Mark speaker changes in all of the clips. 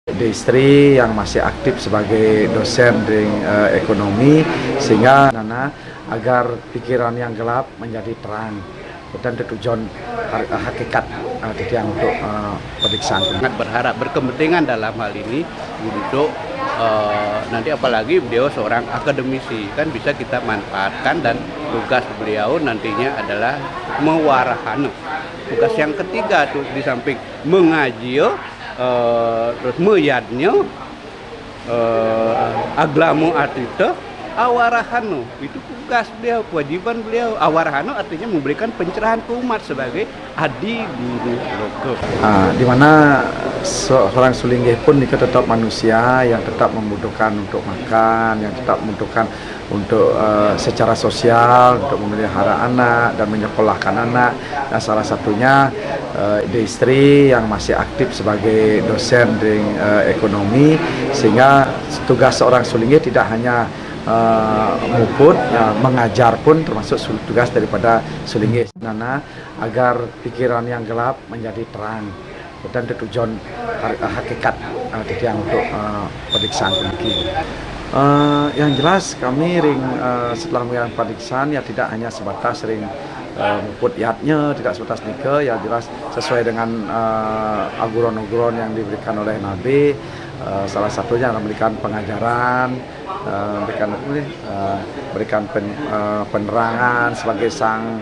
Speaker 1: Ada istri yang masih aktif sebagai dosen di ekonomi, sehingga Nana agar pikiran yang gelap menjadi terang dan tujuan hakikat yang untuk pemeriksaan.
Speaker 2: Sangat berharap berkepentingan dalam hal ini untuk nanti apalagi beliau seorang akademisi kan bisa kita manfaatkan, dan tugas beliau nantinya adalah mewarahan. Tugas yang ketiga tuh di samping mengaji terus meyadnya aglamu artita awarahanu, itu tugas beliau, kewajiban beliau. Awarahanu artinya memberikan pencerahan ke umat sebagai adi guru logo.
Speaker 1: Di mana seorang sulinggih pun itu tetap manusia yang tetap membutuhkan untuk makan, yang tetap membutuhkan untuk secara sosial, untuk memelihara anak dan menyekolahkan anak. Nah, salah satunya di istri yang masih aktif sebagai dosen di ekonomi, sehingga tugas seorang sulinggih tidak hanya muput, mengajar pun termasuk tugas daripada sulinggih Nana agar pikiran yang gelap menjadi terang dan tujuan hakikat yang untuk pemeriksaan ini. Yang jelas kami setelah melakukan pemeriksaan ya tidak hanya sebatas muput yatnya, tidak sebatas nike, ya jelas sesuai dengan aguron-aguron yang diberikan oleh Nabi. Salah satunya memberikan pengajaran, berikan penerangan sebagai sang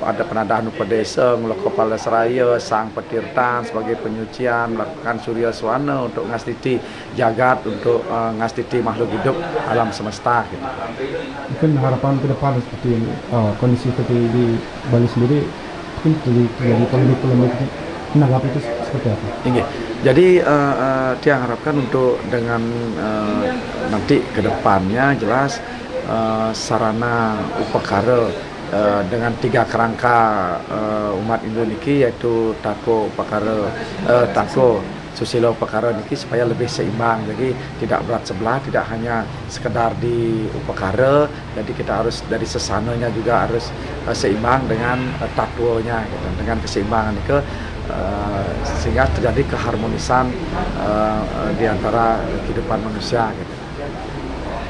Speaker 1: ada penadahan upadesa, ngelok kepala seraya, sang petirtan sebagai penyucian, melakukan surya swana untuk ngastiti jagat, untuk ngastiti makhluk hidup alam semesta gitu.
Speaker 3: Mungkin harapan ke depan seperti kondisi seperti di Bali sendiri, mungkin terjadi polemik menanggapi itu seperti apa?
Speaker 1: Ini. Jadi dia harapkan untuk dengan nanti ke depannya jelas sarana upakara dengan 3 kerangka umat Indonesia, yaitu tako upakara, tako susilo upakara niki supaya lebih seimbang, jadi tidak berat sebelah, tidak hanya sekedar di upakara, jadi kita harus dari sesananya juga harus seimbang dengan tatwonya gitu, dengan keseimbangan itu sehingga terjadi keharmonisan di antara kehidupan manusia gitu.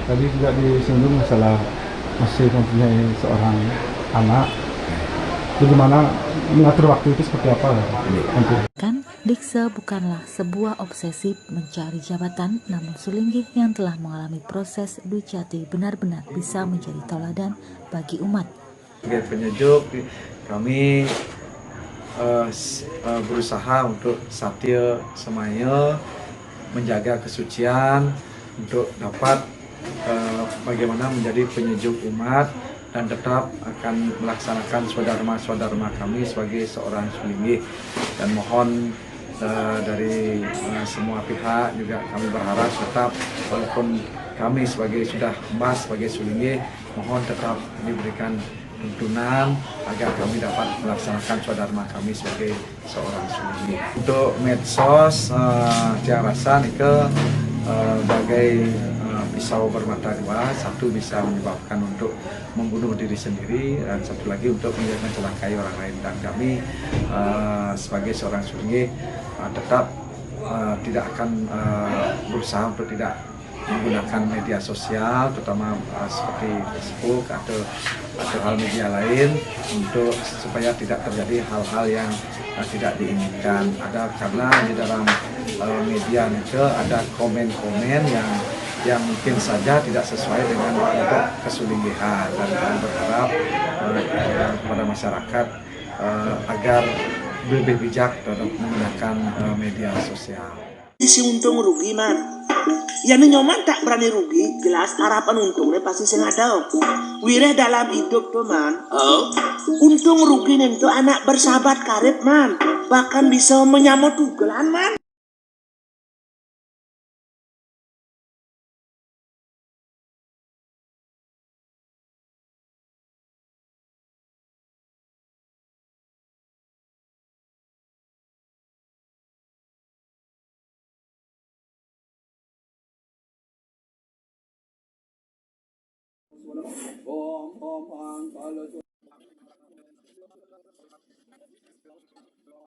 Speaker 3: Tadi juga disinggung masalah masih mempunyai seorang anak, bagaimana mengatur waktu itu seperti apa?
Speaker 4: Kan Diksa bukanlah sebuah obsesi mencari jabatan, namun Sulinggih yang telah mengalami proses Dujati benar-benar bisa menjadi teladan bagi umat.
Speaker 1: Sebagai penyejuk, kami berusaha untuk satya semaya, menjaga kesucian untuk dapat bagaimana menjadi penyejuk umat dan tetap akan melaksanakan swadharma kami sebagai seorang sulinggih. Dan mohon dari semua pihak juga kami berharap tetap, walaupun kami sudah emas sebagai sulinggih, mohon tetap diberikan tuntunan agar kami dapat melaksanakan swadharma kami sebagai seorang sulinggih. Untuk medsos, saya rasa Nike bagai pisau bermata dua, satu bisa menyebabkan untuk membunuh diri sendiri, dan satu lagi untuk mencelakai orang lain. Dan kami sebagai seorang sulinggih tetap tidak akan berusaha untuk tidak menggunakan media sosial, terutama seperti Facebook atau hal media lain, untuk supaya tidak terjadi hal-hal yang tidak diinginkan. Karena di dalam media itu ada komen-komen yang mungkin saja tidak sesuai dengan pokok kesulinggihan, dan kami berharap kepada masyarakat agar lebih bijak dalam menggunakan media sosial.
Speaker 5: Si untung rugi man, ya nyoman tak berani rugi, jelas harapan untungnya pasti sengadau. Wireh dalam hidup tuh man, untung rugi nentu anak bersahabat karib man, bahkan bisa menyamot tugelan man.